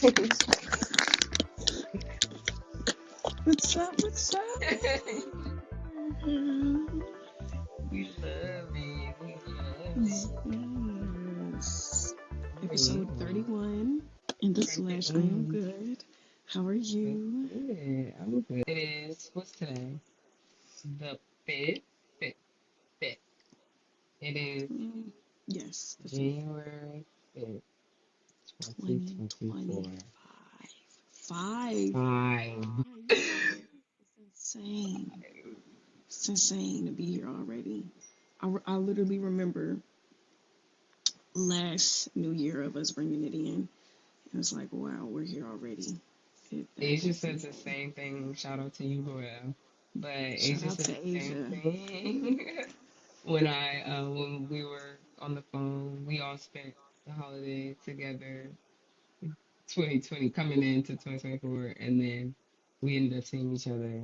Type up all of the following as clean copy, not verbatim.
What's up? What's up? Mhm. We love it. We love it. Yes. How are Episode you? 31 in the slash. I am Mm, good. How are that's you? good. I'm good. It is, what's today? The 5th? 5th, 5th. It is Mm, yes, the fifth. January 5th, 2024. 2025. Five. Five. It's insane. It's insane to be here already. I literally remember last New Year of us bringing it in. It was like, wow, we're here already. Asia That's said the insane. same thing. Shout out to you, Royal. But Shout Asia out said to the same Asia. thing when we were on the phone. We all spent the holiday together, 2020 coming into 2024, and then we ended up seeing each other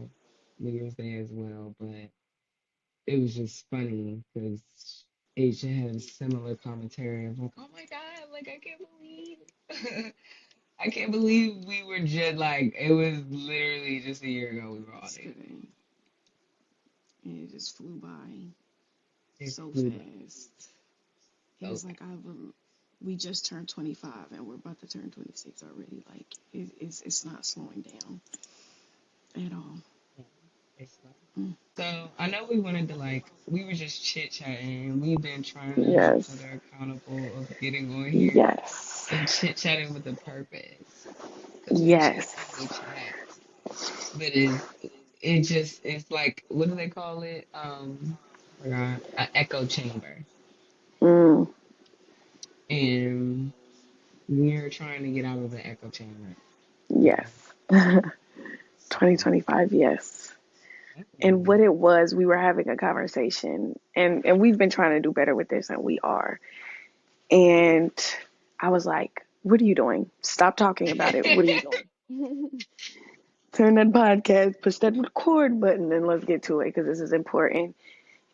New Year's Day as well. But it was just funny because Asia had a similar commentary of like, "Oh my God, like I can't believe." I can't believe we were just like it was literally just a year ago we were all dating. Yesterday. And it just flew by It so flew by fast. It so was like we just turned 25 and we're about to turn 26 already. Like it's not slowing down at all. fast. It's like, Mm. so I know we wanted to like we were just chit chatting. We've been trying to hold each Yes. other accountable of getting on here Yes. and chit chatting with a purpose because we chit Yes. and we chat, but it just it's like what do they call it? Forgot an echo chamber, Mm, and we're trying to get out of the echo chamber. yes. So 2025, yes. And what definitely. it was, we were having a conversation, and we've been trying to do better with this, and we are. And I was like, what are you doing? Stop talking about it. What are you doing? Turn that podcast, push that record button, and let's get to it because this is important.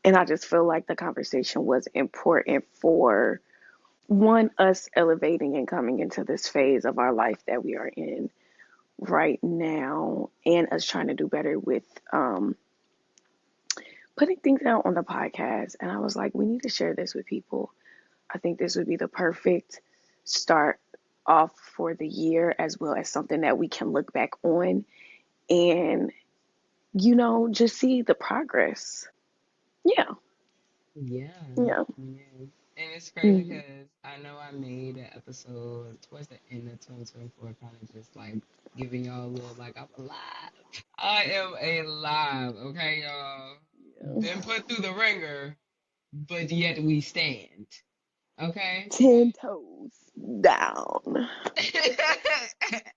And I just feel like the conversation was important for one, us elevating and coming into this phase of our life that we are in right now, and us trying to do better with putting things out on the podcast. And I was like, we need to share this with people. I think this would be the perfect start off for the year, as well as something that we can look back on and, just see the progress. Yeah. Yeah, Yeah. yeah. And it's crazy Mm. because I know I made an episode towards the end of 2024, kind of just like giving y'all a little like I'm alive. I am alive, okay, y'all. Been put through the ringer, but yet we stand, okay? 10 toes down.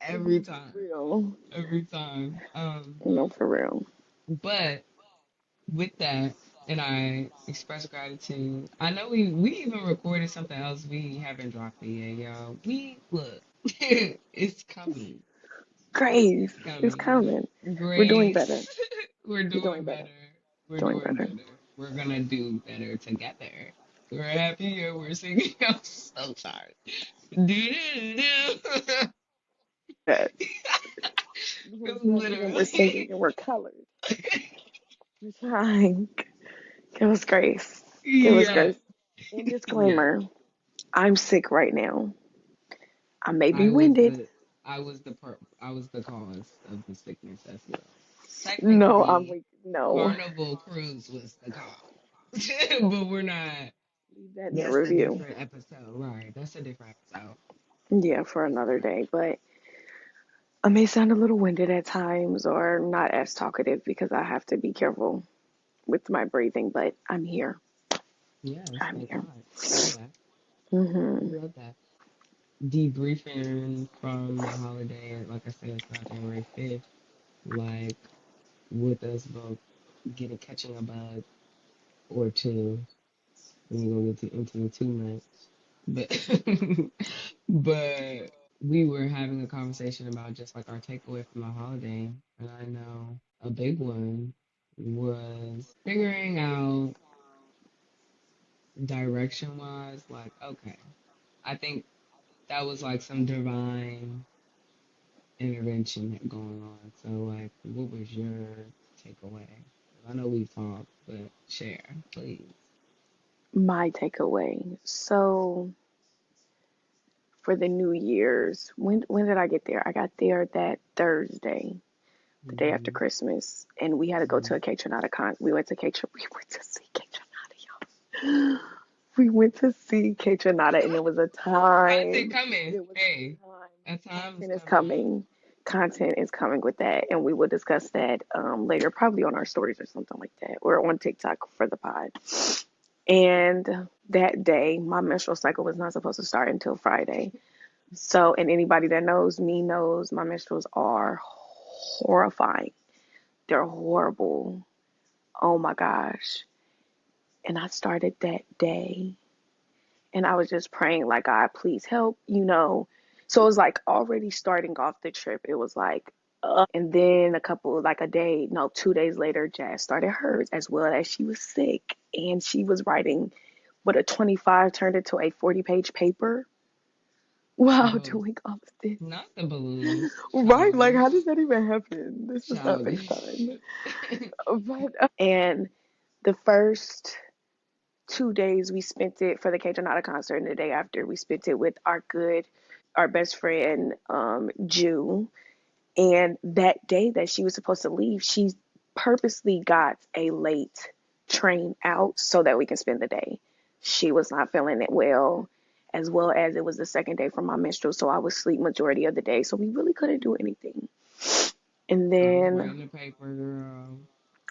Every For time, real. every time. No, for real. But with that, and I express gratitude. I know we even recorded something else. We haven't dropped it yet, y'all. We look, it's coming. Grace It's is coming. coming. We're doing better. Grace, we're We're doing doing better. better. We're Doing doing better. better. We're gonna do better together. We're happier. We're singing. I'm so sorry. Do do do. Yes. We're Because happy and we're singing literally, and we're colored. We're trying. Give us grace. Give us yeah, grace. And yeah. disclaimer, I'm sick right now. I may be I was winded. the I was the cause of the sickness as well. No, I'm Technically, weak. No. Carnival Cruise was the cause, but we're not. Leave that in the That's a review. different episode, right? That's a different episode. Yeah, for That's a another different day. But I may sound a little winded at times or not as talkative because I have to be careful with my breathing, but I'm here. Yes, I'm thank here. God. We love that. We Hmm. love that. Debriefing from the holiday, like I said, it's not January 5th. Like with us both getting catching a bug or two. We ain't gonna get into it too much. But but we were having a conversation about just like our takeaway from the holiday. And I know a big one was figuring out direction wise, like, okay, I think that was like some divine. intervention going on. So, like, what was your takeaway? I know we talked, but share, please. My takeaway. So for the New Year's, when did I get there? I got there that Thursday, the day after Hmm. Christmas, and we had to go to a K Tronada con. We went to we went to see K Tronada, y'all. We went to see K Tronada, and it was a Content time. coming. It was Hey, a time. a time is Content is coming. coming. Content is coming with that, and we will discuss that later, probably on our stories or something like that, or on TikTok for the pod. And that day, my menstrual cycle was not supposed to start until Friday. So, and anybody that knows me knows my menstruals are horrifying. They're horrible. Oh my gosh. And I started that day and I was just praying, like, God, please help, you know. So it was like already starting off the trip, it was like, and then a couple, like a day, no, 2 days later, Jazz started hers as well as she was sick. And she was writing what a 25 turned into a 40-page paper while Bro, doing all of this. not the balloons. Right? Like, how Childish. does that even happen? This is not Childish. FaceTime. And the first 2 days we spent it for the K Donata concert, and the day after we spent it with our best friend, Jew. And that day that she was supposed to leave, she purposely got a late train out so that we can spend the day. She was not feeling it well as it was the second day from my menstrual, so I was asleep majority of the day, so we really couldn't do anything. And I was then writing the paper, girl.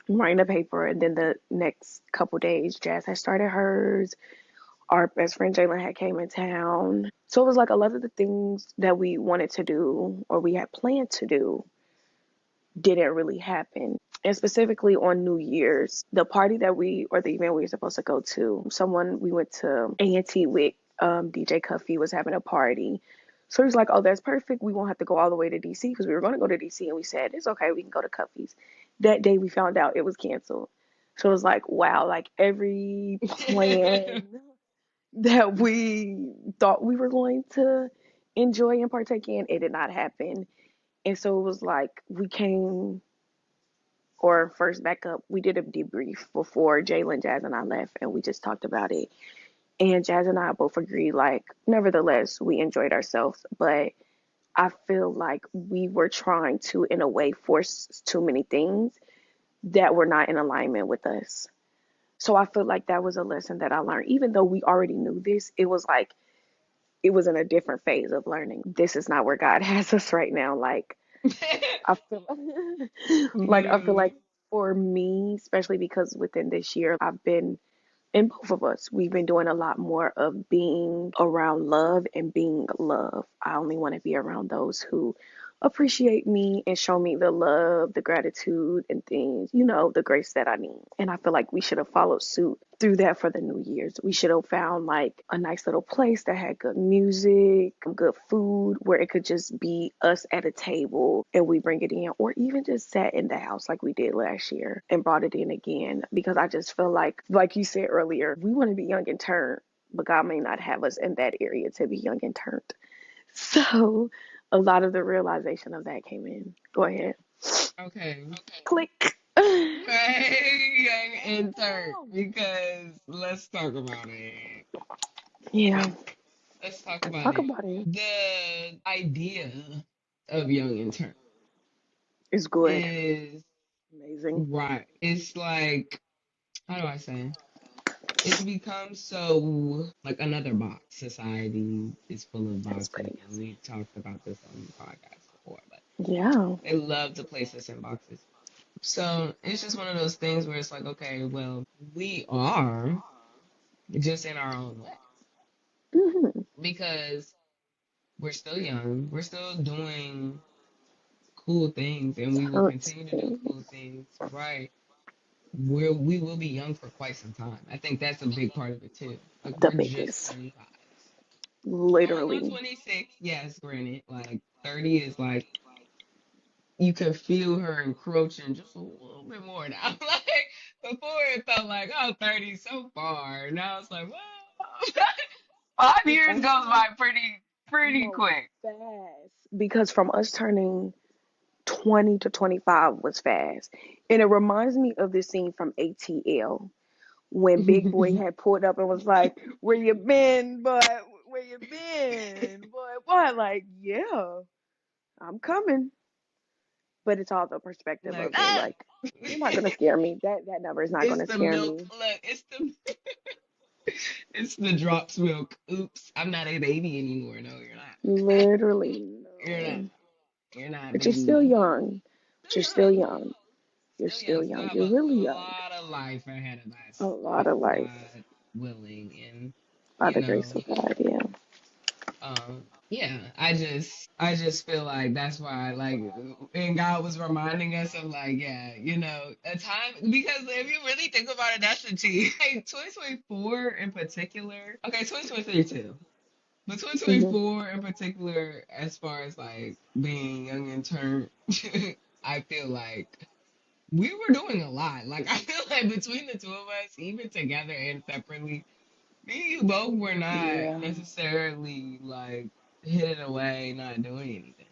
I'm writing the paper, and then the next couple days, Jazz had started hers. Our best friend Jalen had came in town, so it was like a lot of the things that we wanted to do or we had planned to do didn't really happen. And specifically on New Year's, the party that or the event we were supposed to go to, someone we went to A&T with, DJ Cuffy was having a party. So he was like, oh, that's perfect. We won't have to go all the way to DC because we were going to go to DC. And we said, it's okay. We can go to Cuffy's. That day we found out it was canceled. So it was like, wow, like every plan that we thought we were going to enjoy and partake in, it did not happen. And so it was like we came or first back up, we did a debrief before Jalen, Jazz, and I left, and we just talked about it. And Jazz and I both agreed, like, nevertheless, we enjoyed ourselves, but I feel like we were trying to, in a way, force too many things that were not in alignment with us. So I feel like that was a lesson that I learned. Even though we already knew this, it was like it was in a different phase of learning. This is not where God has us right now. Like I feel like I feel like Literally. for me, especially because within this year I've been and both of us, we've been doing a lot more of being around love and being love. I only want to be around those who appreciate me and show me the love, the gratitude, and things, the grace that I need. And I feel like we should have followed suit through that for the New Year's. We should have found like a nice little place that had good music, good food, where it could just be us at a table and we bring it in, or even just sat in the house like we did last year and brought it in again. Because I just feel like you said earlier, we want to be young and turned, but God may not have us in that area to be young and turned. So a lot of the realization of that came in. Go ahead. Okay. Click. Right, young intern, because let's talk about it. Yeah, Let's let's talk about talk it. about it. The idea of young intern It's good. is Amazing. right. It's like, how do I say? It's become so like another box. Society is full of That's boxes, pretty. and we've talked about this on the podcast before, but Yeah. they love to place us in boxes. So it's just one of those things where it's like, okay, well, we are just in our own way Hmm. because we're still young, we're still doing cool things, and we will Tons continue to do cool things. things, right? We will be young for quite some time. I think that's a big part of it too. Like The we're just biggest. 25. Going on Literally. 26, yes, granted, like 30 is like you can feel her encroaching just a little bit more now. Like before it felt like, oh, 30 is so far. Now it's like, well, 5 years goes by pretty pretty No, quick. fast. Because from us turning 20 to 25 was fast. And it reminds me of this scene from ATL when Big Boy had pulled up and was like, "Where you been, boy? Where you been, boy? What?" Like, yeah, I'm coming. But it's all the perspective Like, of it. Like, you're not gonna scare me. That number is not it's gonna the scare milk. me. Look, it's the drops milk. Oops, I'm not a baby anymore. No, you're not. Literally, You're not. no. You're not, But you're still baby. young. But Still you're still young. young. You're Still young. still Still young. have You're a really young. lot of life ahead of A us, lot of life. God willing, and By you the grace know, of God, yeah. yeah. I just feel like that's why, like, and God was reminding us of, like, yeah, a time, because if you really think about it, that's the T. Like 2024 in particular. Okay, 2023 too. But Hmm. 2024 in particular, as far as like being young in term, I feel like we were doing a lot. Like, I feel like between the two of us, even together and separately, me and you both were not Yeah. necessarily like hidden away, not doing anything.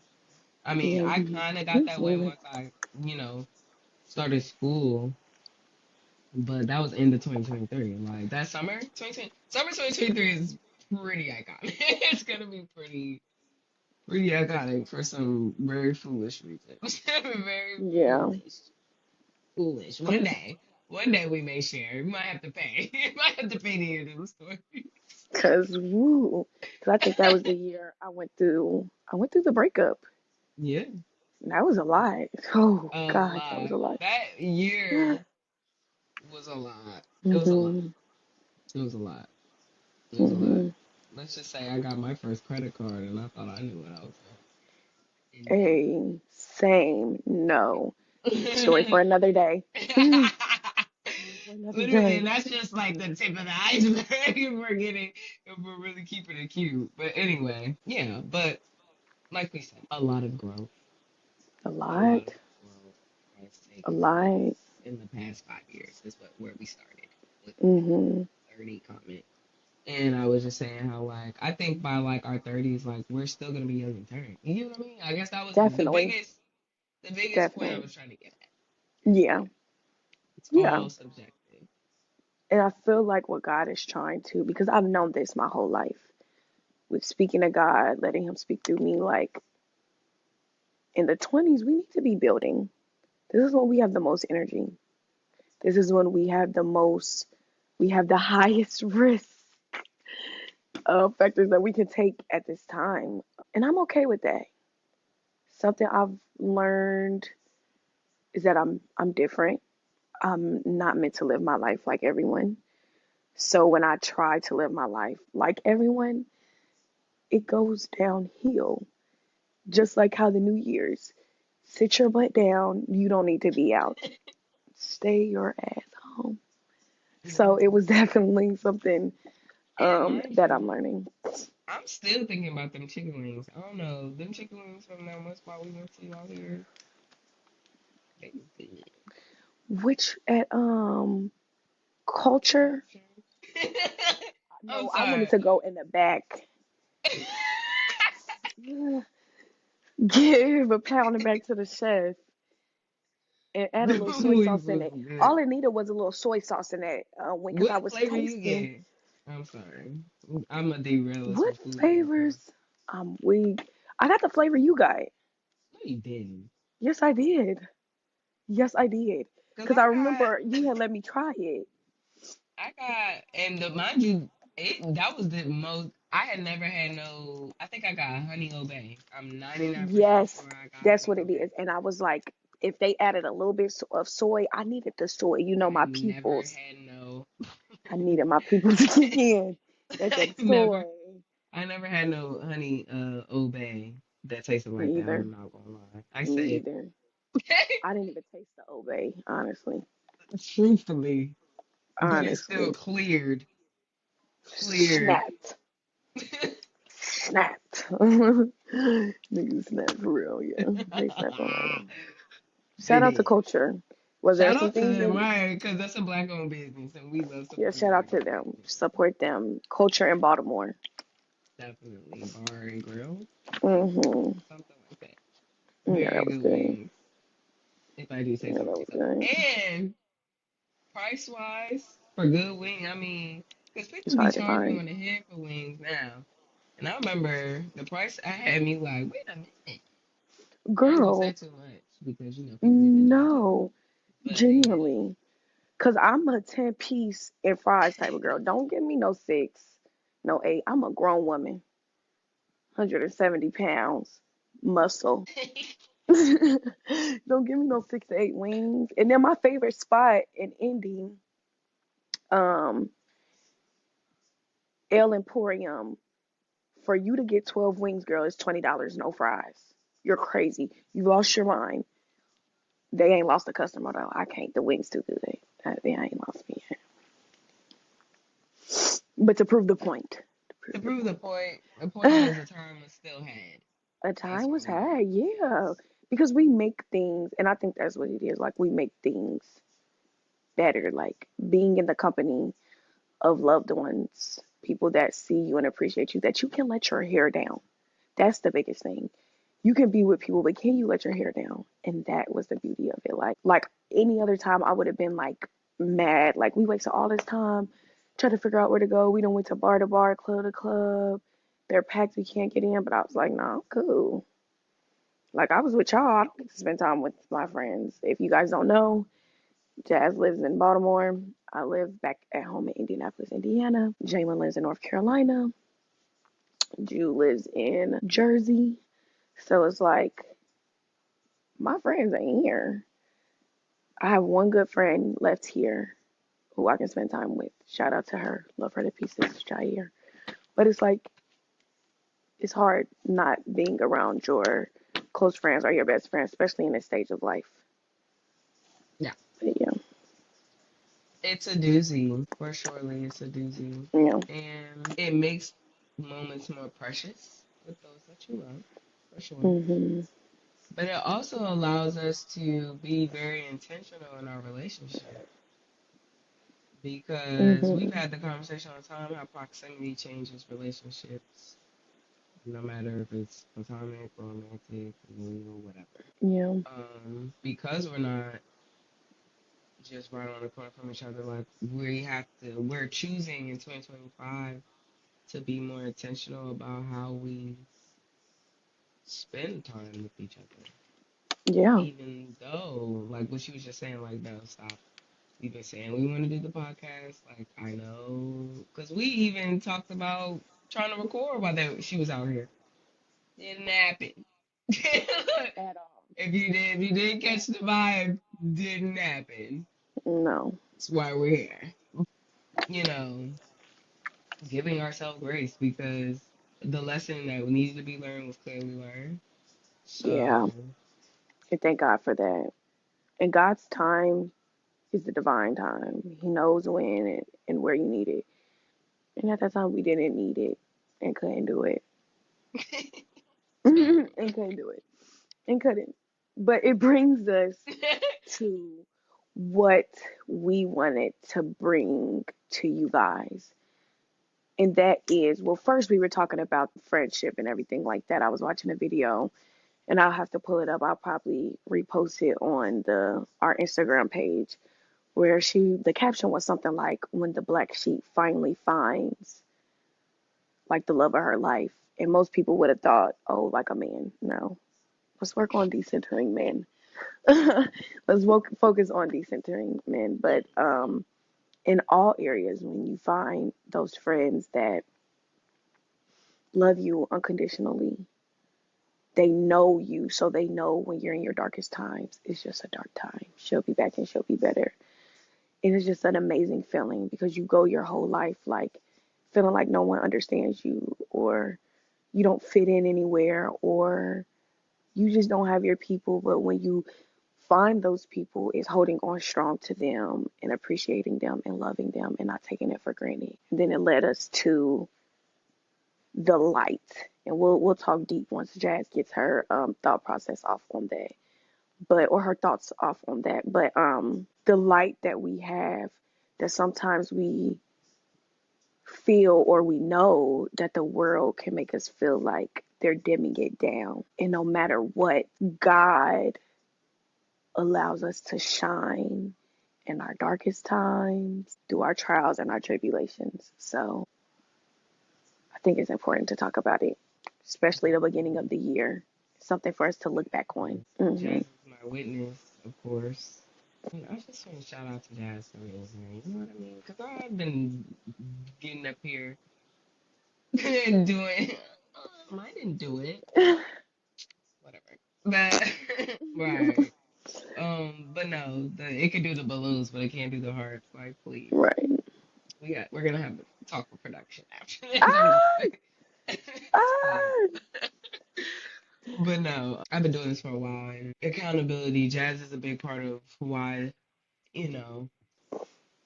I mean, Yeah, I we kind of got was that way living. once I, started school, but that was end of 2023. Like that summer 2023 is pretty iconic. It's gonna be pretty iconic for some very foolish reasons. Very Yeah. foolish. Foolish. One day we may share. We might have to pay. You might have to pay to hear the story. Cause woo. Cause I think that was the year I went through the breakup. Yeah, That was a lot. Oh a God, that was lot. a lot. That year was a lot. It was a lot. Mhm. It was a lot. It was a lot. Mhm. Let's just say I got my first credit card and I thought I knew what I was Hey, same. No. Story for doing. another day. Story for another Literally, day. and that's just like the tip of the iceberg if we're really keeping it cute. But anyway, yeah, but like we said, a lot of growth. A A lot lot. of growth has A taken lot. place in the past 5 years is where we started with that Mhm. 30 comment. And I was just saying how, like, I think by like our 30s, like, we're still gonna be young and turn. You know what I mean? I guess that was Definitely. the biggest point I Definitely. was trying to get at. Yeah. It's Yeah. all subjective. And I feel like what God is trying to, because I've known this my whole life, with speaking to God, letting Him speak through me, like in the 20s, we need to be building. This is when we have the most energy. This is when we have the highest risk factors that we can take at this time. And I'm okay with that. Something I've learned is that I'm different. I'm not meant to live my life like everyone. So when I try to live my life like everyone, it goes downhill. Just like how the New Year's. Sit your butt down. You don't need to be out. Stay your ass home. So it was definitely something And mind that I'm you, learning. I'm still thinking about them chicken wings. I don't know. Them chicken wings from that one spot we went to out here, they was good. Which at culture? Culture. I'm No, I wanted sorry. to go in the back. Give a pound back to the chef and add a little The soy wings sauce in was it. good. All it needed was a little soy sauce in that because I What was flavor you tasting get? I'm sorry. I'm a derail us what with food right now. flavors. Weak. I got the flavor you got. No, you didn't. Yes, I did. Yes, I did. Cause Because I remember you had let me try it. and mind you, that was the most. I had never had no. I think I got honey obey. I'm 99% Yes, sure I got that's honey what it obey. is. And I was like, if they added a little bit of soy, I needed the soy. You know, I my never peoples. had no. I needed my people to kick in. That I soy. never, I never had no honey obey that tasted like Me that. either. I'm not gonna lie. I Me said, either. I didn't even taste the obey, honestly. truthfully, but it's still Honestly. cleared, cleared. Snapped. Snapped. Niggas snapped for real, yeah. They snapped on that one. They Shout out to did. Culture. Was there Shout some out to things them, that right? Because that's a black-owned business, and we love yeah, supporting shout out to black-owned them. business. Support them. Culture in Baltimore. definitely bar and grill, Mm-hmm. something like that. Yeah, Very that was good good. wings, if I do say Yeah, so that was myself. good. And price wise, for good wing, I mean, because It's people be hard to charging find. on the head for wings now. And I remember the price I had me like, wait a minute. I ain't gonna say Girl, too much because people get the juju. no, But yeah. genuinely. Because I'm a 10-piece and fries type of girl. Don't give me no 6, no 8. I'm a grown woman, 170 pounds, muscle. Don't give me no 6 to 8 wings. And then my favorite spot in Indy, um, El Emporium. For you to get 12 wings, girl, is $20, no fries. You're crazy. You lost your mind. They ain't lost a customer though. I can't. The wings too good. They ain't lost me yet. But to prove the point, to To prove the prove point. the point is a time was still had. A That's time where was we are. had, yeah. Because we make things, and I think that's what it is. Like we make things better. Like being in the company of loved ones, people that see you and appreciate you, that you can let your hair down. That's the biggest thing. You can be with people, but can you let your hair down? And that was the beauty of it. Like any other time, I would have been like mad. Like we wasted all this time trying to figure out where to go. We done went to bar, club to club. They're packed, we can't get in. But I was like, nah, I'm cool. Like I was with y'all. I don't get to spend time with my friends. If you guys don't know, Jazz lives in Baltimore. I live back at home in Indianapolis, Indiana. Jalen lives in North Carolina. Jew lives in Jersey. So it's like my friends ain't here. I have one good friend left here who I can spend time with. Shout out to her. Love her to pieces, Jair. But it's like it's hard not being around your close friends or your best friends, especially in this stage of life. Yeah. But yeah, It's a doozy. For surely it's a doozy. yeah. And it makes moments more precious with those that you love. For sure. Mhm. But it also allows us to be very intentional in our relationship because we've Mhm. had the conversation all the time how proximity changes relationships, no matter if it's platonic, romantic, familial, whatever. Yeah. Because we're not just right on the corner from each other, like we're choosing in 2025 to be more intentional about how we spend time with each other. Yeah. Even though, like what she was just saying, like, no, stop. We've been saying we want to do the podcast. Like, I know, because we even talked about trying to record while she was out here. Didn't happen. At all. If you didn't catch the vibe, didn't happen. No. That's why we're here. You know, giving ourselves grace because the lesson that needed to be learned was clearly learned. Yeah. So, And thank God for that. And God's time is the divine time. He knows when and where you need it. And at that time, we didn't need it and couldn't do it. fair. And couldn't do it. And couldn't. But it brings us to what we wanted to bring to you guys. And that is, well, first we were talking about friendship and everything like that. I was watching a video and I'll have to pull it up. I'll probably repost it on our Instagram page where the caption was something like, when the black sheep finally finds like the love of her life. And most people would have thought, oh, like a man. No, let's work on decentering men. Let's focus on decentering men. But in all areas, when you find those friends that love you unconditionally, they know you, so they know when you're in your darkest times, it's just a dark time. She'll be back and she'll be better. And it's just an amazing feeling because you go your whole life like feeling like no one understands you, or you don't fit in anywhere, or you just don't have your people. But when you find those people, it's holding on strong to them and appreciating them and loving them and not taking it for granted. And then it led us to the light. And we'll talk deep once Jazz gets her thought process off on that. Or her thoughts off on that. But the light that we have, that sometimes we feel or we know that the world can make us feel like they're dimming it down. And no matter what, God allows us to shine in our darkest times, through our trials and our tribulations. So I think it's important to talk about it, especially the beginning of the year. Something for us to look back on. Jaz is my witness, of course. And I just want to shout out to Jaz for being here. You know what I mean? Because I've been getting up here and doing. I didn't do it. Whatever. But right. But no, it can do the balloons, but it can't do the hearts. Like, please. Right. We're gonna have to talk with production after this. I'm just Ah, like, ah. but no, I've been doing this for a while, and accountability, Jaz is a big part of why, you know,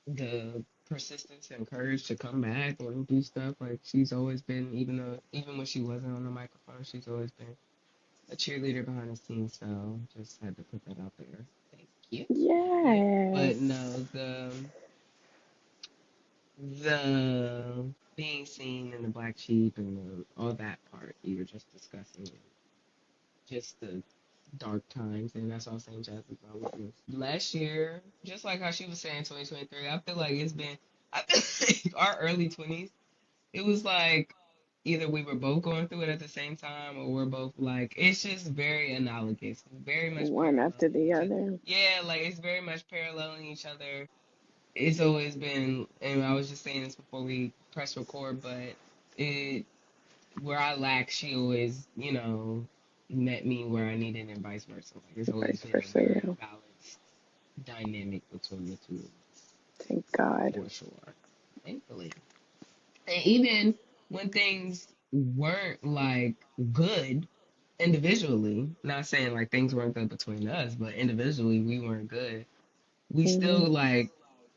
the persistence and courage to come back or do stuff. Like she's always been, even when she wasn't on the microphone, she's always been a cheerleader behind the scenes. So just had to put that out there. Thank you. Thank you. But Yes. no, the being seen in the black sheep and all that part you were just discussing, just the dark times, and that's all I'm saying. Jaz is my witness. Last year, just like how she was saying, 2023, I feel like I feel like our early 20s. It was like either we were both going through it at the same time, or we're both like it's just very analogous, very much One after paralleling the each other. other. Yeah, like it's very much paralleling each other. It's always been, and I was just saying this before we press record, but it where I lack, she always, met me where I needed and vice versa. Like it's always Vice been a versa, very yeah. balanced dynamic between the two of us, Thank God. for sure. Thankfully. And even when things weren't like good individually, not saying like things weren't good between us, but individually we weren't good. We Hmm. still like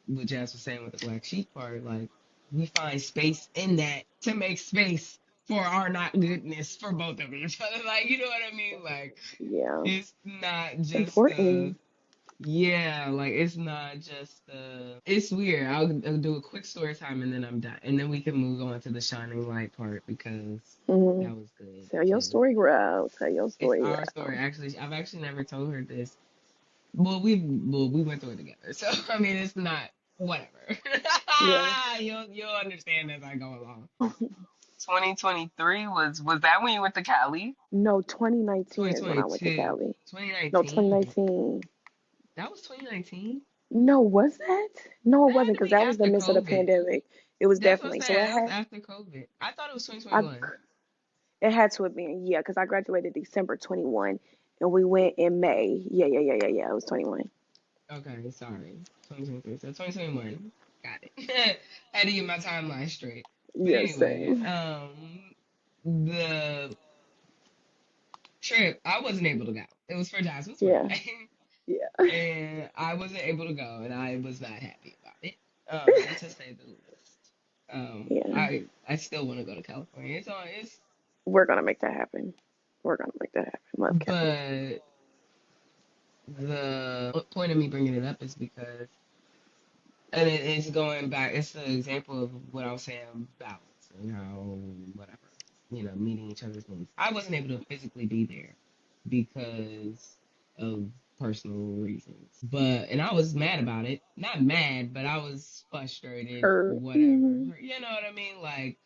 what Jaz was saying with the black sheep part, like we find space in that to make space for our not goodness for both of each other. Like, you know what I mean? Like Yeah. it's not just Important. yeah, like it's not just it's weird. I'll do a quick story time and then I'm done. And then we can move on to the shining light part because Hmm. that was good Tell your too. story, Ralph. Tell your It's story, our story. Ralph. Actually, I've actually never told her this. Well, we went through it together. So I mean, it's not whatever. Yeah. You'll understand as I go along. 2023 was that when you went to Cali? No, 2019 is when I went to 2022. Cali. No, 2019. 2019. That was 2019. No, was that? No, it That had wasn't to because be that was the after midst of the COVID. pandemic. It was That's what I'm definitely so. saying. That was after COVID. I thought it was I 2021. it had to have been, yeah, because I graduated December 21 and we went in May. Yeah, yeah, yeah, yeah, yeah. It was 21. Okay, sorry. 2023. So 2021. Got it. Had to get my timeline straight. But Yeah, anyway, same. the trip, I wasn't able to go. It was for Jasmine's Yeah, birthday. yeah, And I wasn't able to go, and I was not happy about it, to say the least. yeah. I still want to go to California. It's We're gonna make that happen. We're gonna make that happen. Love Cali. but the point of me bringing it up is because, and it's going back. It's the example of what I was saying, balance and how whatever, meeting each other's needs. I wasn't able to physically be there because of personal reasons. And I was mad about it. Not mad, but I was frustrated, Her. whatever. Hmm. You know what I mean? Like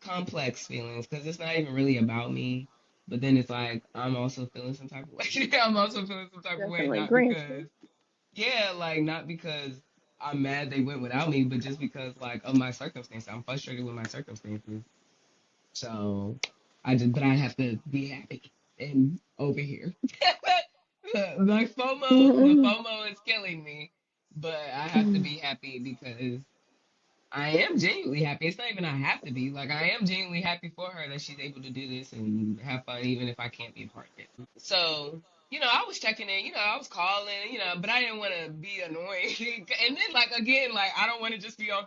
complex feelings because it's not even really about me. But then it's like I'm also feeling some type of way. I'm also feeling some type of way, Definitely. not Granted. because yeah, like not because I'm mad they went without me, but just because like of my circumstances. I'm frustrated with my circumstances. So but I have to be happy and over here. The Hmm. FOMO is killing me, but I have to be happy because I am genuinely happy. It's not even I have to be. Like I am genuinely happy for her that she's able to do this and have fun, even if I can't be a part of it. So, I was checking in, I was calling, but I didn't want to be annoying. And then like again, like I don't want to just be on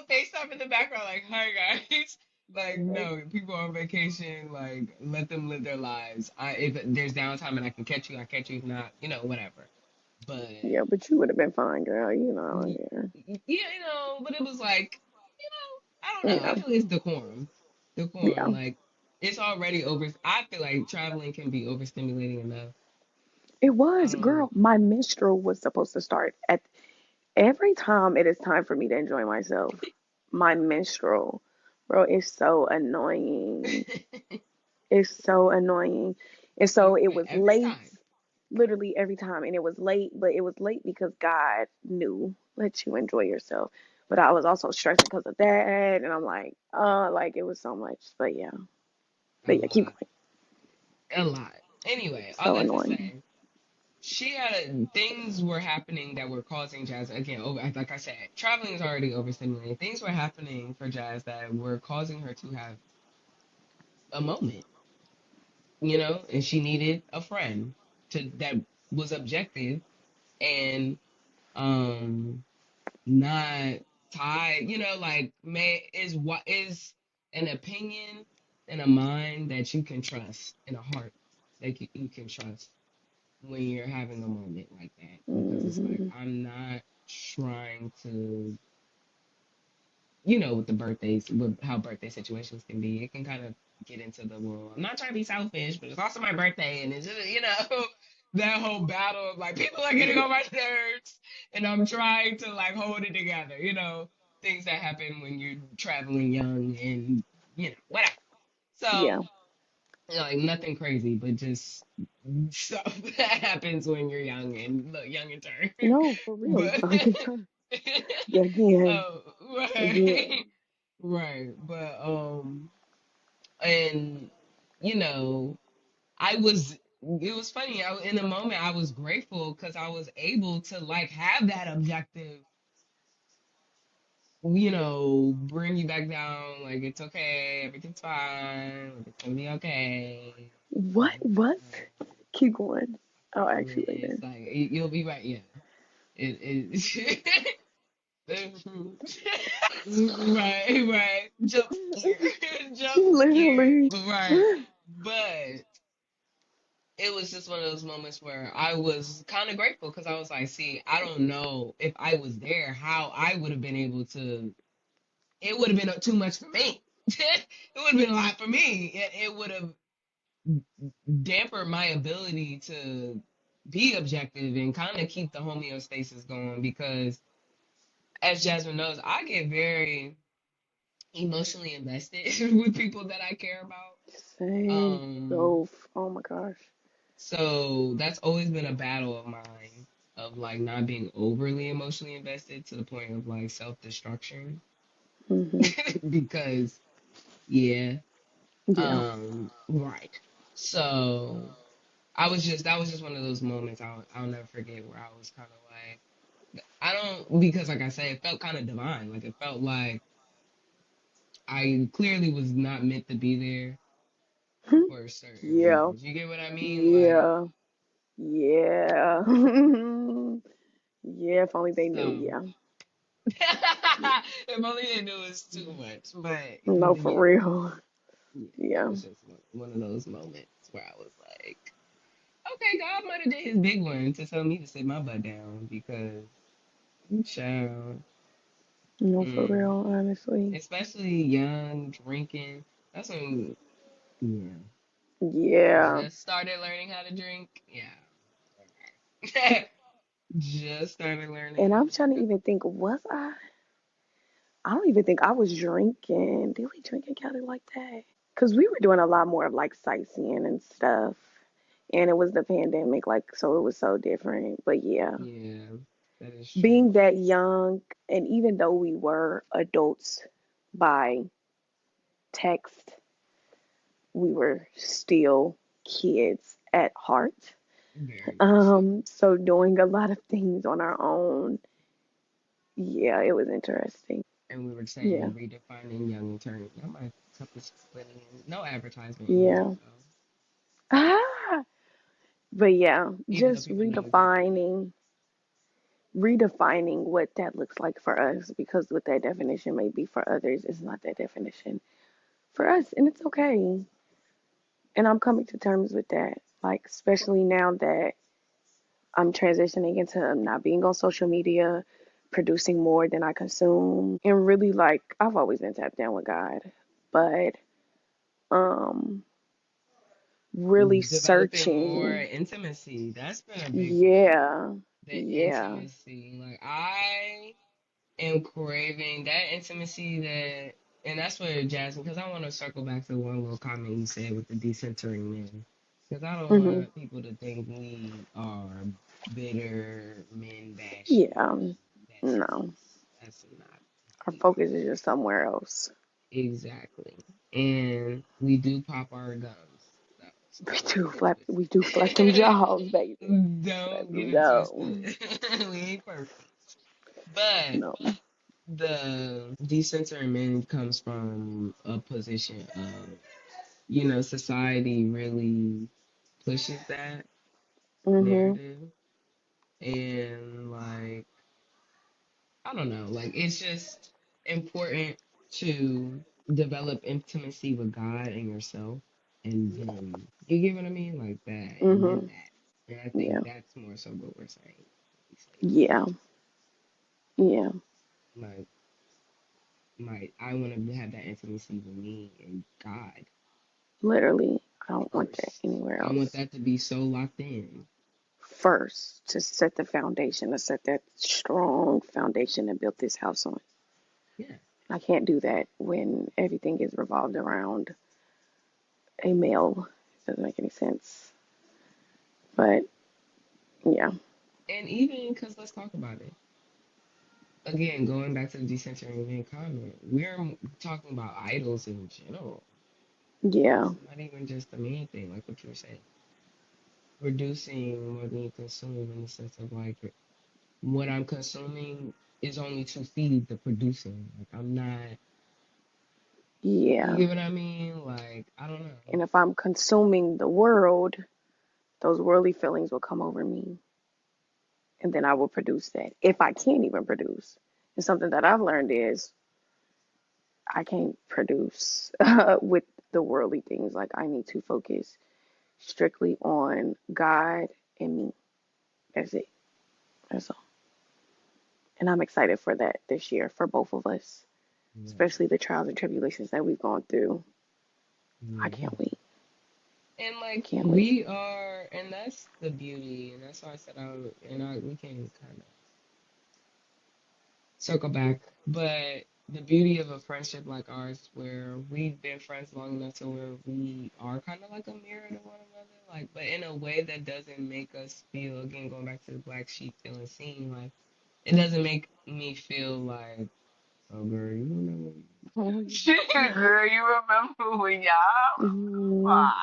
FaceTime in the background, like, hi guys. Like, no, people on vacation, like, let them live their lives. If there's downtime and I can catch you, I catch you. If not, whatever. But Yeah, but you would have been fine, girl. You know. yeah, Yeah. but it was like don't know. Yeah, I feel it's decorum. yeah. Decorum. Like, it's already over. I feel like traveling can be overstimulating enough. It I was, don't. girl. My menstrual was supposed to start at every time it is time for me to enjoy myself. My menstrual, bro, is so annoying. It's so annoying. And so it was Every late, time. literally every time. And it was late, but it was late because God knew, let you enjoy yourself. But I was also stressing because of that. And I'm like it was so much. A But yeah, keep lot. going. A lot. Anyway, all So that to annoying. say, she had things were happening that were causing Jazz again. Over, like I said, traveling is already overstimulating. Things were happening for Jazz that were causing her to have a moment, and she needed a friend to that was objective and um not tied. Like may is what is an opinion and a mind that you can trust and a heart that you can trust when you're having a moment like that, because it's like Hmm. I'm not trying to, with the birthdays, with how birthday situations can be, it can kind of get into the world. I'm not trying to be selfish, but it's also my birthday, and it's just, that whole battle of like people are getting on my nerves, and I'm trying to like hold it together, things that happen when you're traveling young and whatever. So Yeah. like nothing crazy, but just stuff that happens when you're young and look young and turn. No, for real. But I can turn again. oh, Again. right, right. But and you know, I was. It was funny. In the moment, I was grateful because I was able to like have that objective, bring you back down. Like it's okay, everything's fine, like, it's gonna be okay. What was? Keep going. I'll And ask you it's later. like you'll be right. Yeah, it right, right. Jump scare, jump scare. Literally. Right, but it was just one of those moments where I was kind of grateful because I was like, see, I don't know if I was there how I would have been able to. It would have been too much for me. It would have been a lot for me. It would have dampened my ability to be objective and kind of keep the homeostasis going because, as Jasmine knows, I get very emotionally invested with people that I care about. Same. Um, Both. Oh my gosh. so that's always been a battle of mine of like not being overly emotionally invested to the point of like self-destruction. Hmm. Because yeah, Yeah. right. So that was just one of those moments I'll never forget where I was kind of like I don't because like I said it felt kind of divine, like it felt like I clearly was not meant to be there for certain Yeah. reasons. You get what I mean? Like, Yeah. Yeah. Yeah. If only they knew. so Yeah. if only they knew it was too much. But No, for yeah, real. yeah, it Yeah. was just one of those moments where I was like, okay, God might have did his big one to tell me to sit my butt down because, child, No, for mm, real. Honestly. especially young drinking. That's when, yeah, Yeah. just started learning how to drink. Yeah. Just started learning And how I'm to trying to drink. even think, was I? I don't even think I was drinking. Did we drink in Cali like that? Because we were doing a lot more of like sightseeing and stuff. And it was the pandemic, like, so it was so different. But yeah, Yeah, that is true. being that young, and even though we were adults by text, we were still kids at heart. Very much so. So doing a lot of things on our own, yeah, it was interesting. And we were Yeah, saying redefining young turn. Now my cup is splitting. No advertisement yeah. needed, though. Ah, but yeah, Even though just people know exactly what I mean. redefining what that looks like for us, because what that definition may be for others is not that definition for us, and it's okay. And I'm coming to terms with that, like especially now that I'm transitioning into not being on social media, producing more than I consume, and really like I've always been tapped down with God, but um really Developing more searching. intimacy. That's been a big one. Yeah. The Yeah. intimacy. Like I am craving that intimacy that, and that's where Jasmine, because I want to circle back to one little comment you said with the decentering men. Because I don't Mhm. want people to think we are bitter men bashing. Yeah. That's No. not Our who we focus is just somewhere else. are. Exactly. And we do pop our gums. Though, so don't get it We do flex them twisted. jaws, baby. Let Don't get them it go. twisted. We ain't perfect. But No. the decentering men comes from a position of, society really pushes that Mhm. narrative. And like, I don't know, like it's just important to develop intimacy with God and yourself. And then, you get what I mean? Like that, and then Mhm. that. And I Yeah. think that's more so what we're saying. We say Yeah. Yeah. like, I want to have that intimacy with me and God Literally, I don't want that first. anywhere I want else. that to be so locked in. First, to set the foundation, to set that strong foundation and build this house on. Yeah. I can't do that when everything is revolved around a male. It doesn't make any sense. But yeah. And even because let's talk about it. Again, going back to the decentering men comment, we're talking about idols in general. Yeah. It's not even just the man thing, like what you were saying. Producing more than you consume in the sense of like what I'm consuming is only to feed the producing. Like I'm not, you Yeah. get what I mean? Like, I don't know. And if I'm consuming the world, those worldly feelings will come over me. And then I will produce that. If I can't even produce. And something that I've learned is I can't produce with the worldly things. Like I need to focus strictly on God and me. That's it. That's all. And I'm excited for that this year for both of us, Yeah. especially the trials and tribulations that we've gone through. I Yeah. can't wait. And I like can't wait. we are, and that's the beauty, and that's why I said we can kind of circle back. But the beauty of a friendship like ours, where we've been friends long enough to where we are kind of like a mirror to one another, like, but in a way that doesn't make us feel, again, going back to the black sheep feeling seen, like, it doesn't make me feel like, oh, girl, you remember? Girl, you remember when y'all? Mm,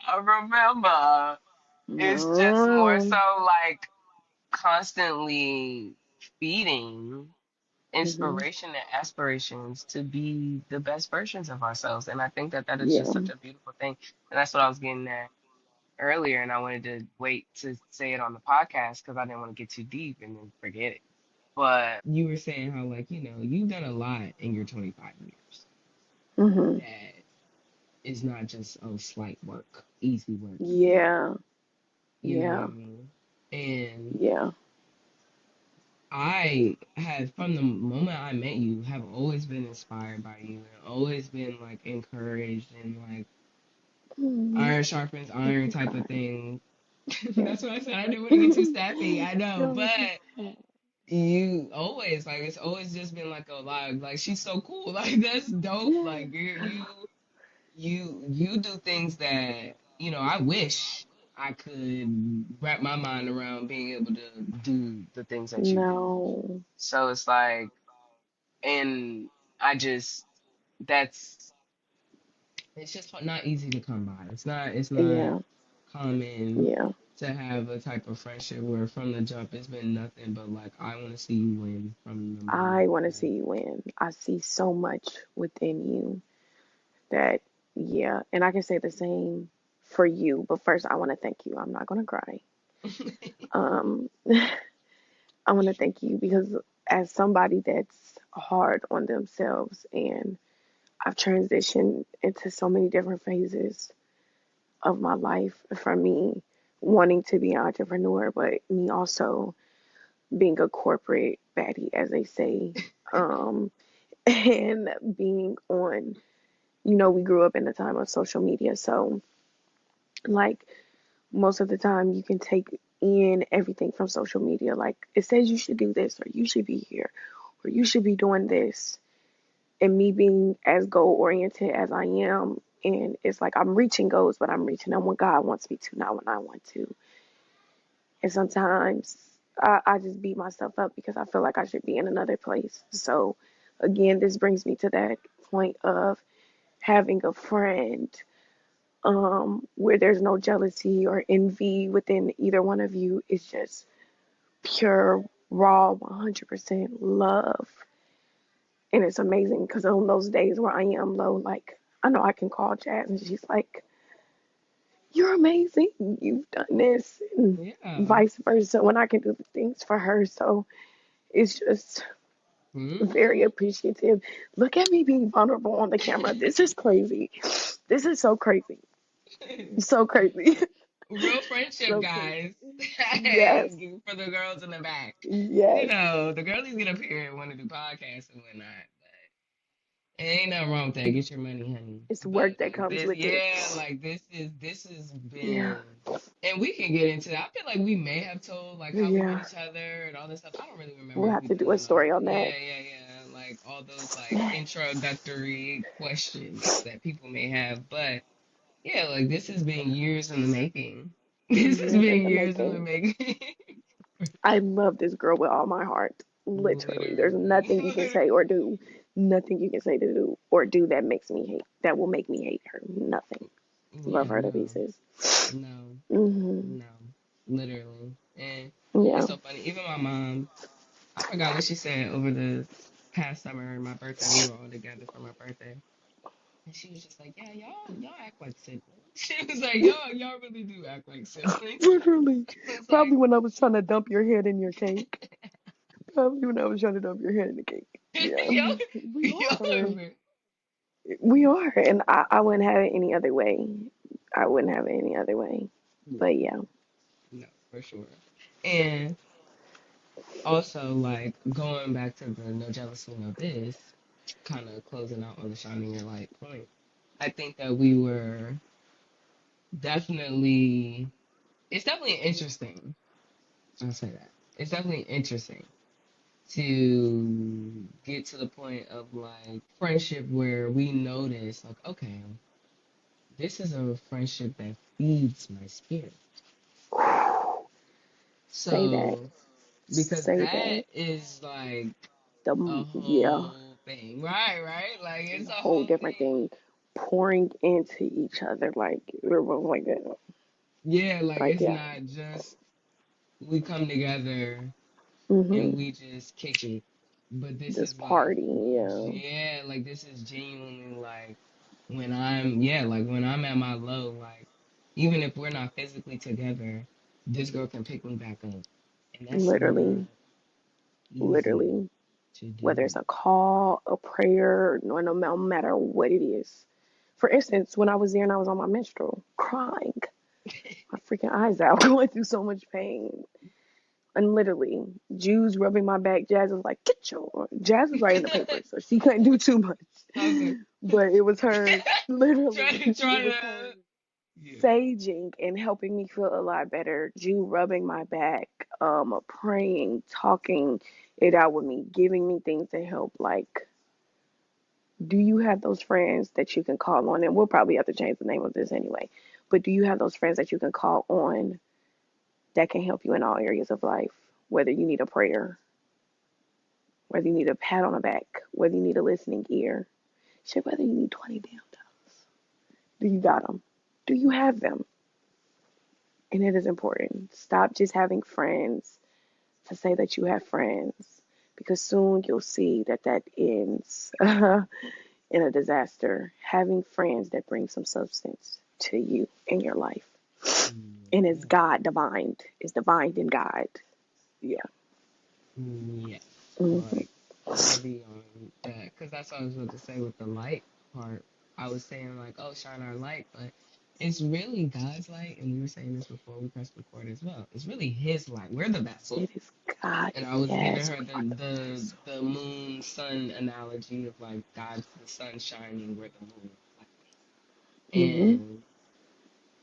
I remember. It's just more no. so like constantly feeding Hmm. inspiration and aspirations to be the best versions of ourselves. And I think that that is just Yeah. such a beautiful thing. And that's what I was getting at earlier. And I wanted to wait to say it on the podcast because I didn't want to get too deep and then forget it. But you were saying how, like, you've done a lot in your 25 years Hmm. that is not just, oh, slight work, easy work. Yeah. You know what Yeah. I mean? And Yeah. I have, from the moment I met you, have always been inspired by you and always been like encouraged and like Mm, iron sharpens make iron me type of cry. thing. That's what I said. I didn't want to get too sappy. I know, Don't make me but cry. you always like it's always just been like a lot. Like she's so cool. Like that's dope. Like you do things that I wish I could wrap my mind around being able to do the things that you do. No. So it's like, and I just that's it's just not easy to come by. It's not Yeah. common Yeah. to have a type of friendship where from the jump it's been nothing but like I want to see you win from the moment. I want to see Like you win. I see so much within you that, yeah. And I can say the same for you. But first, I want to thank you. I'm not going to cry. Um, I want to thank you because as somebody that's hard on themselves, and I've transitioned into so many different phases of my life, from me wanting to be an entrepreneur, but me also being a corporate baddie, as they say. And being on, we grew up in the time of social media. So, like, most of the time you can take in everything from social media. Like, it says you should do this, or you should be here, or you should be doing this. And me being as goal oriented as I am, and it's like I'm reaching goals, but I'm reaching them when God wants me to, not when I want to. And sometimes I just beat myself up because I feel like I should be in another place. So, again, this brings me to that point of having a friend, where there's no jealousy or envy within either one of you. It's just pure, raw, 100% love. And it's amazing because on those days where I am low, like, I know I can call Jaz and she's like, "You're amazing. You've done this," and Yeah. vice versa when I can do the things for her. So it's just very Mm-hmm. appreciative. Look at me being vulnerable on the camera. This is crazy. This is so crazy. So crazy. Real friendship, So guys. crazy. Yes. For the girls in the back. Yes. The girlies get up here and want to do podcasts and whatnot. But ain't nothing wrong with that. Get your money, honey. It's But work that like comes this, with it. yeah, like this has Yeah. been, and we can get into that. I feel like we may have told like how we met Yeah. each other and all this stuff. I don't really remember We'll if have we to done do a or not. story on Yeah, that. yeah, yeah. Like all those like introductory questions that people may have. But yeah, like this has been years in the making. This has Years in been the years in the making. making. I love this girl with all my heart. Literally. There's Literally. nothing you can say or do. Nothing you can say to do or do that makes me hate, that will make me hate her. Nothing. Love Yeah, her to no, pieces. no, Hmm. no, literally. And Yeah. it's so funny. Even my mom, I forgot what she said over the past summer, my birthday. We were all together for my birthday, and she was just like, "Yeah, y'all act like siblings." She was like, "Y'all really do act like siblings." Literally. It's Probably like, when I was trying to dump your head in your cake. Probably when I was trying to dump your head in the cake. Yeah. y'all, We y'all, are. We are. And I wouldn't have it any other way. I wouldn't have it any other way. yeah, But yeah. no, for sure. And also, like going back to the no jealousy, no this, kind of closing out on the shining your light point. I think that we were definitely, it's definitely interesting. I'll say that. It's definitely interesting to get to the point of like friendship where we notice, like, okay, this is a friendship that feeds my spirit. Say that. So, because Say that that. is like a Yeah. whole thing, right? Right? Like, it's a Whole whole different thing. thing. Pouring into each other. Like, we're both like that. Yeah, like, Like, it's yeah. not just we come together Hmm. and we just kick it. But this This is like, party. Yeah. yeah, like this is genuinely like when I'm, yeah, like when I'm at my low, like even if we're not physically together, this girl can pick me back up. And that's not Literally. easy Literally. to Whether do. it's a call, a prayer, no matter what it is. For instance, when I was there and I was on my menstrual, crying my freaking eyes out, going through so much pain. And literally, Jews rubbing my back. Jaz was like, "Get your." Jaz was writing the paper, so she couldn't do too much. I was like, But it was her, literally, it trying was to, her yeah. saging and helping me feel a lot better. Jew rubbing my back, praying, talking it out with me, giving me things to help. Like, do you have those friends that you can call on? And we'll probably have to change the name of this anyway. But do you have those friends that you can call on that can help you in all areas of life? Whether you need a prayer, whether you need a pat on the back, whether you need a listening ear, shit, whether you need 20 damn dollars. Do you got them? Do you have them? And it is important. Stop just having friends to say that you have friends, because soon you'll see that that ends in a disaster. Having friends that bring some substance to you in your life. And it's Yeah. God divined. It's divined in God. Yeah. Yes. Hmm. Like heavy on that. Because that's what I was about to say with the light part. I was saying, like, oh, shine our light, but it's really God's light, and we were saying this before we pressed record as well. It's really His light. We're the vessel. It is God. And I was giving Yes, her we are the vessel. the moon sun analogy of like God's the sun shining, we're the moon. Mm-hmm.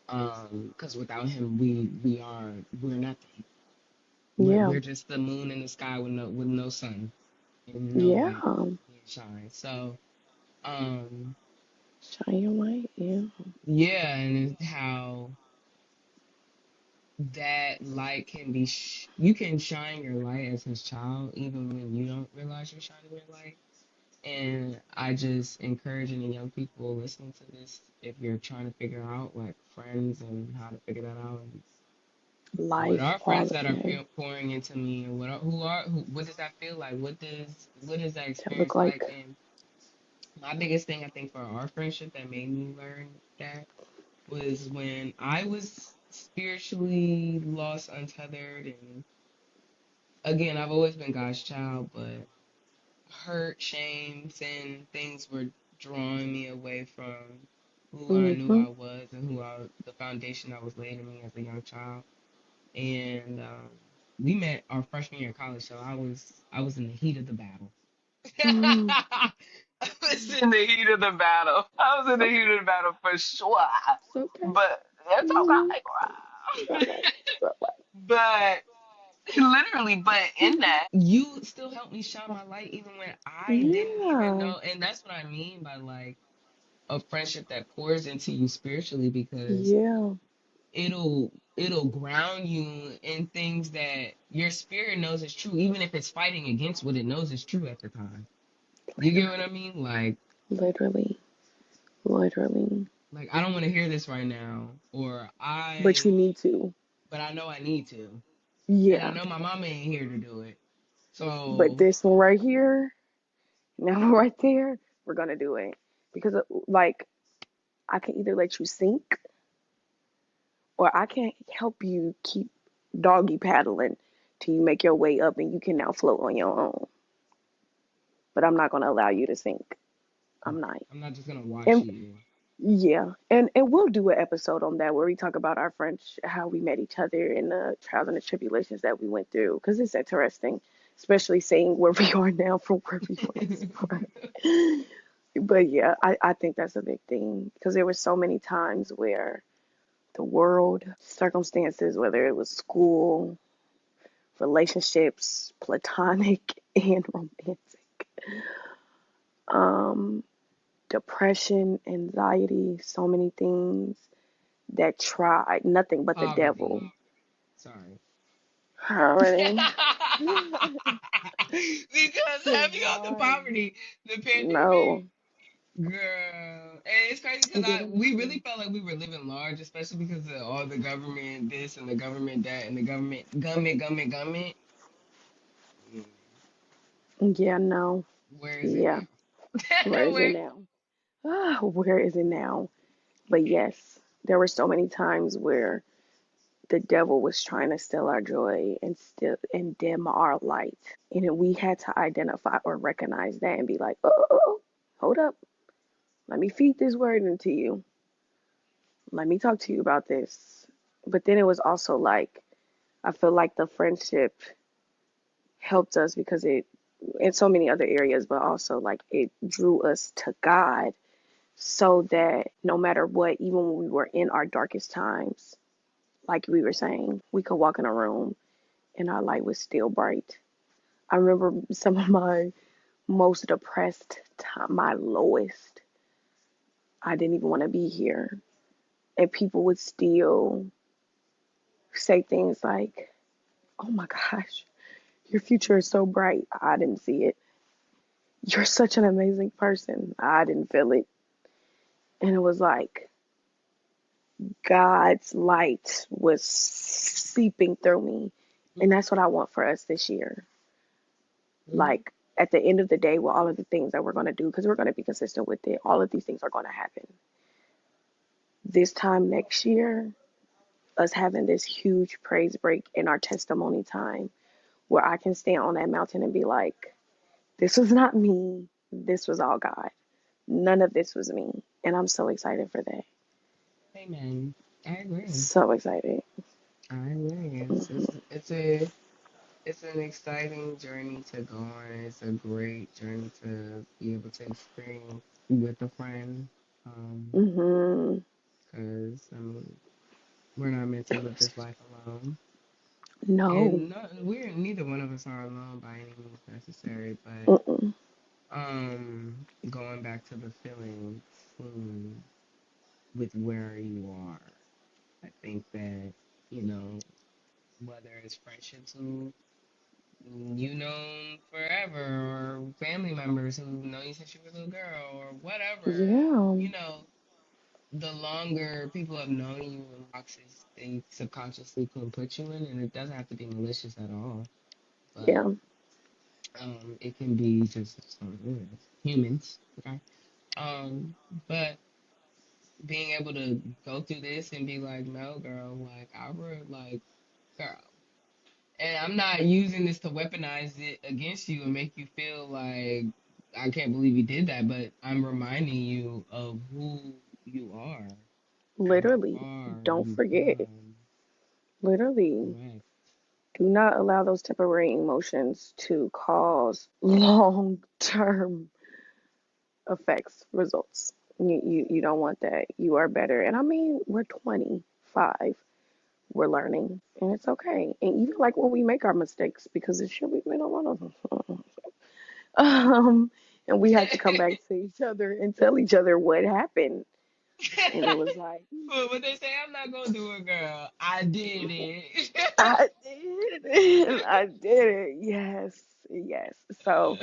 And because without Him, we're nothing. Yeah. We're just the moon in the sky with no sun and no Yeah. light can't shine. So Shine your light. Yeah. yeah, and it's how that light can be you can shine your light as His child even when you don't realize you're shining your light. And I just encourage any young people listening to this, if you're trying to figure out like friends and how to figure that out, and what Life, are all friends of that are that. pouring into me, and what does that feel like? What is that That look experience like? like. And my biggest thing I think for our friendship that made me learn that was when I was spiritually lost, untethered, and again, I've always been God's child, but hurt, shame, sin, things were drawing me away from who I knew Mm-hmm. I was and the foundation that was laid in me as a young child. And we met our freshman year in college, so I was in the heat of the battle. Mm-hmm. I was in the heat of the battle. I was in It's the okay. heat of the battle for sure. It's okay. But it's Mm-hmm. It's okay, all right. It's all right. but literally, but in that, you still helped me shine my light even when I didn't even Yeah. know. And that's what I mean by like a friendship that pours into you spiritually, because Yeah. it'll ground you in things that your spirit knows is true, even if it's fighting against what it knows is true at the time. You get what I Literally. mean? Literally. Literally. Like I don't want to hear this right now, But you need to. but I know I need to, and I Yeah. know my mama ain't here to do it. But So this one right here, now right there, we're gonna do it. Because like I can either let you sink or I can help you keep doggy paddling till you make your way up and you can now float on your own. But I'm not gonna allow you to sink. I'm not. I'm not just gonna watch And you. yeah, and we'll do an episode on that where we talk about our friends, how we met each other, and the trials and the tribulations that we went through, because it's interesting, especially seeing where we are now from where we was from. But yeah, I think that's a big thing because there were so many times where the world, circumstances, whether it was school, relationships, platonic and romantic, um, depression, anxiety, so many things that tried nothing but the devil. Poverty. Sorry. Already. Because heavy on the Why? poverty, the pandemic, No, girl. And it's crazy it because didn't we matter. really felt like we were living large, especially because of all the government this and the government that and the government. Mm, Yeah, no. where is it Yeah. Where now? is it now? Ah, where is it now? But yes, there were so many times where the devil was trying to steal our joy and still and dim our light. And then we had to identify or recognize that and be like, oh, hold up. Let me feed this word into you. Let me talk to you about this. But then it was also like, I feel like the friendship helped us because it, in so many other areas, but also like it drew us to God so that no matter what, even when we were in our darkest times, like we were saying, we could walk in a room and our light was still bright. I remember some of my most depressed time, my lowest. I didn't even want to be here. And people would still say things like, oh my gosh, your future is so bright. I didn't see it. You're such an amazing person. I didn't feel it. And it was like God's light was seeping through me. And that's what I want for us this year. Mm-hmm. Like at the end of the day, with all of the things that we're going to do, because we're going to be consistent with it, all of these things are going to happen. This time next year, us having this huge praise break in our testimony time where I can stand on that mountain and be like, this was not me. This was all God. None of this was me. And I'm so excited for that. Amen. I agree. So excited. I agree. It's an exciting journey to go on. It's a great journey to be able to experience with a friend. Hmm. Because I mean, we're not meant to live this life alone, No. and we're neither one of us are alone by any means necessary. But Mm-mm. going back to the feeling seen with where you are, I think that you know whether it's friendships who you known forever or family members who know you since you were a little girl or whatever, Yeah. you know, the longer people have known you in boxes they subconsciously can put you in, and it doesn't have to be malicious at all, but Yeah. it can be just humans, okay? Um, but being able to go through this and be like, no, girl, like I would like, girl. And I'm not using this to weaponize it against you and make you feel like I can't believe you did that, but I'm reminding you of who you are and how Literally. far Don't you've forget. come. Literally. Correct. Do not allow those temporary emotions to cause long term effects, results. You don't want that. You are better. And I mean, we're 25. We're learning, and it's okay. And even like when we make our mistakes, because it should, we don't want to. And we have to come back to each other and tell each other what happened. And it was like, But what they say, I'm not gonna do it, girl. I did it. I did it. I did it. Yes, yes. So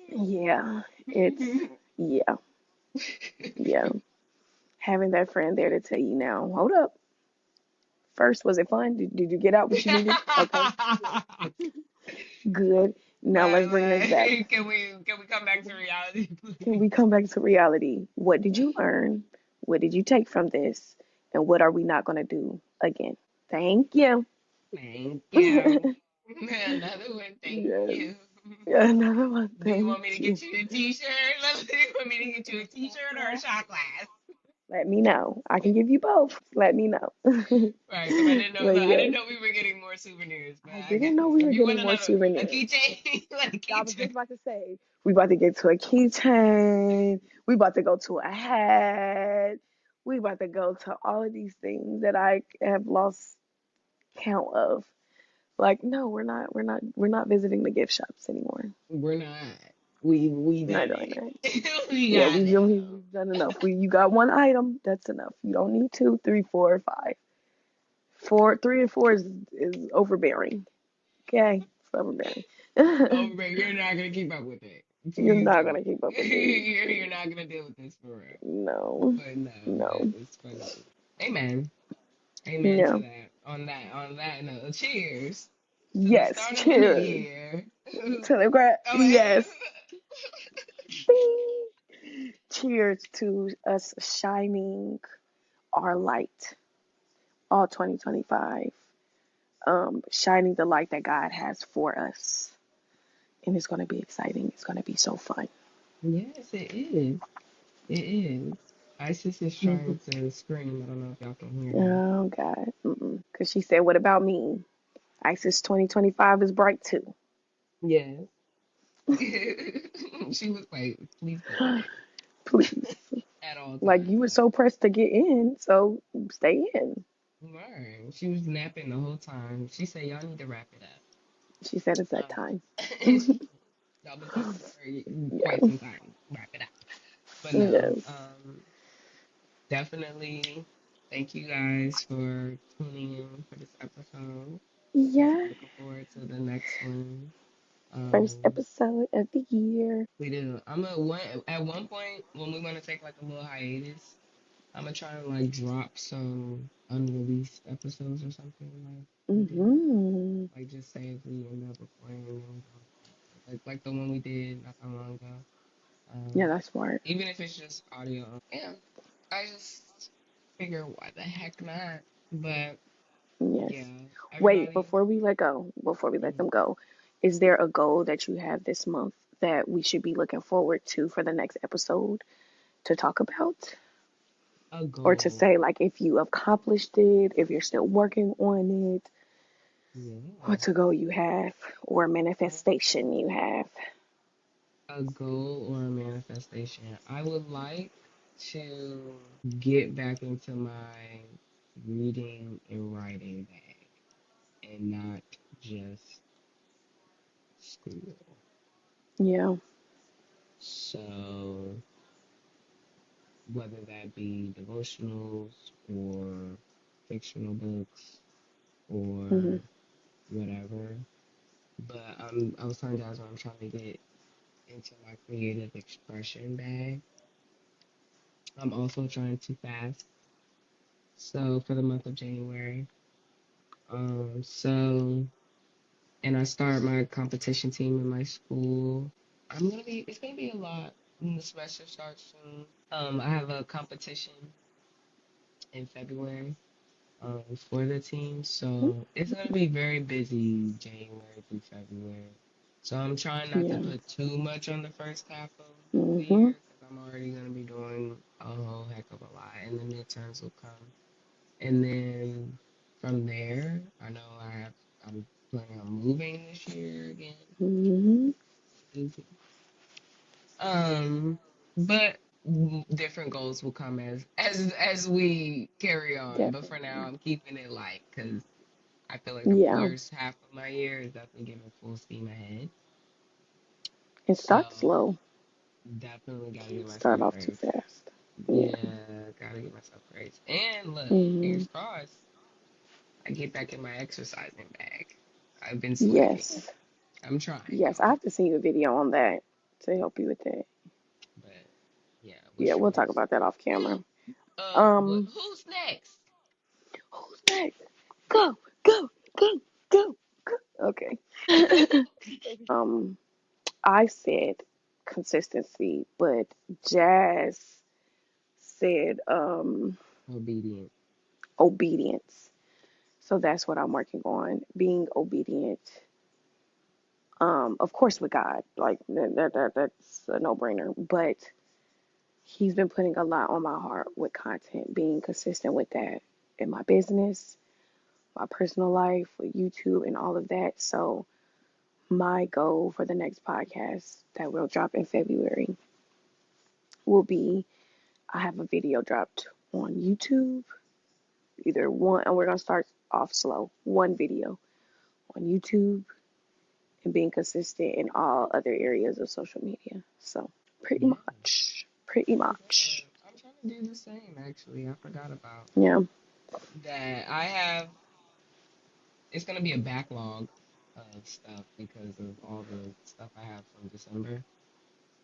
yeah, it's yeah, yeah. Having that friend there to tell you now, hold up. First, was it fun? Did you get out what you needed? Okay, good. Now let's bring this back. Can we come back to reality, Can please? we come back to reality? What did you learn? What did you take from this? And what are we not going to do again? Thank you. Thank you. Another one, thank Yes. you. Another one. Do you Thank want me to you. get you a t-shirt? Do you want me to get you a t-shirt or a shot glass? Let me know. I can give you both. Let me know. Right, because I didn't know. But Look, I yes, didn't know we were getting more souvenirs, but I I didn't get know this. we If were you getting want more a souvenirs. keychain, like a I was keychain. just about to say, we about to get to a keychain. We about to go to a hat. We about to go to all of these things that I have lost count of. Like, no, we're not visiting the gift shops anymore. We're not. We We're not done doing that. it. We Yeah, got we've it. done, we've done enough. You got one item, that's enough. You don't need two, three, four, or five. Four, three, and four is overbearing. Okay, it's overbearing. Oh, but you're not gonna keep up with it. You're Please not don't. gonna keep up with this. You're not gonna deal with this for real. No, But no, that no. is funny. Amen. Amen to Yeah. that. On that note, cheers to the Yes. start of the new Cheers. year. Telegraph. Oh, Yes. Bing. Cheers to us shining our light all 2025. Shining the light that God has for us. And it's going to be exciting. It's going to be so fun. yes, it is. It is. Isis is Mhm. trying to scream. I don't know if y'all can hear her. Oh, God. Because she said, what about me? ISIS 2025 is bright too. Yes. She was like, please go away Please. at all Like, you times. were Like, so pressed to get in, so stay in. right. She was napping the whole time. She said, y'all need to wrap it up. She said it's that time. Y'all been talking for quite Yeah. some time. Wrap it up. But no, Yes. definitely thank you guys for tuning in for this episode. Yeah. Looking forward to the next one. First Um, episode of the year. we do. At one point when we want to take like a little hiatus, I'm gonna try to like drop some unreleased episodes or something like we did. Mm-hmm. Like just say if we end up recording and then we don't, like the one we did not that long ago. Yeah, Um, that's smart. even if it's just audio. Yeah, I just figure why the heck not. But Yes. yeah, Wait, everybody. before we let them go, is there a goal that you have this month that we should be looking forward to for the next episode to talk about? A or to goal. say like if you accomplished it, if you're still working on it, Yeah. what's a goal you have or a manifestation you have. A goal or a manifestation. I would like to get back into my reading and writing bag and not just school. Yeah. So whether that be devotionals or fictional books Hmm. or whatever. But I was telling guys what I'm trying to get into my creative expression bag. I'm also trying to fast. So for the month of January. So and I start my competition team in my school. It's gonna be a lot when the semester starts soon. I have a competition in February for the team. So it's going to be very busy January through February. So I'm trying not to Yeah. put too much on the first half of the Hmm. year because I'm already going to be doing a whole heck of a lot, and the midterms will come. And then from there, I'm planning on moving this year again. Hmm. Easy. Um, but different goals will come as we carry on. But for now, Definitely. I'm keeping it light because I feel like the Yeah. first half of my year is definitely giving full steam ahead. It starts So slow. definitely gotta give Start myself off too grace. fast. Yeah. Yeah, gotta give myself grace. And look, Hmm. fingers crossed, I get back in my exercising bag. I've been slacking. Yes. I'm trying, Yes. I y'all. have to send you a video on that to help you with that. But yeah, Yeah, what's we'll talk yours? about that off camera. But Um, who's next? who's next? Go, go, go, go, go. Okay. I said consistency, but Jazz said Obedient. obedience. So that's what I'm working on, being obedient. Of course with God, like that's a no-brainer, but he's been putting a lot on my heart with content, being consistent with that in my business, my personal life, with YouTube and all of that. So my goal for the next podcast that will drop in February will be I have a video dropped on YouTube, either one, and we're gonna start off slow, one video on YouTube, and being consistent in all other areas of social media. So pretty Yeah, much, pretty much, I'm trying to do the same actually. I forgot about yeah. that. It's gonna be a backlog of stuff because of all the stuff I have from December.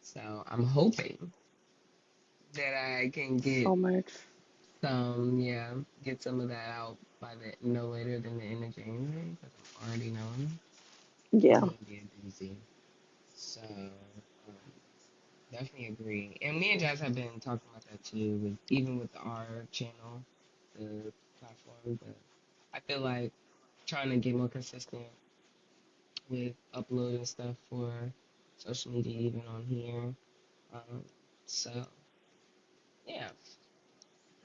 So I'm hoping that I can So much, get some of that out by the no later than the end of January because I'm already knowing it's yeah, gonna be a doozy. So definitely agree. And me and Jazz have been talking about that too, with even with our channel, the platform. But I feel like trying to get more consistent with uploading stuff for social media, even on here. Um, so yeah,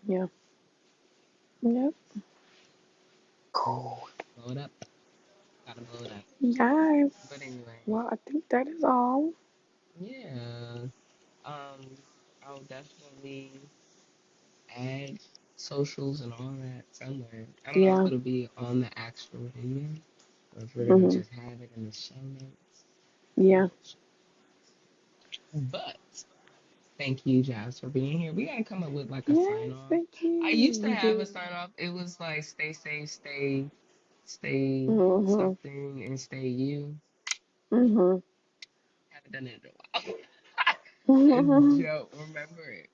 yeah, yep. yeah, Cool. blow it up. Gotta blow it up. Yes. But anyway, Well, I think that is all. yeah. Um, I'll definitely add socials and all that somewhere. I don't know if Yeah. it'll be on the actual video or if we're gonna Mhm. just have it in the show notes. I'm Yeah. not sure. But thank you, Jazz, for being here. We gotta come up with like a sign Yes. off. Thank I used you. to We have a do. sign off. It was like stay safe, stay Mhm. something, and stay you. Mhm. Haven't done it in a while. I Mhm. don't remember it.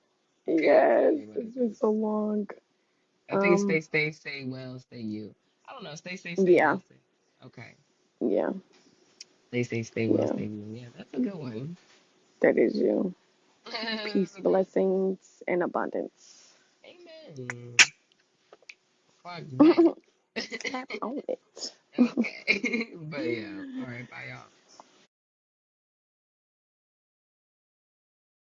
Can't tell Yes. you what It's it been is. so long. I think it's Um. stay well, stay you. I don't know. Stay Yeah. well, stay. Okay. Yeah. Stay well, Yeah. stay you. Yeah, that's a good one. That is you. That's Peace, a good blessings, and abundance. one. Amen. Fuck that. Tap on it. Okay. But yeah. All right. Bye, y'all.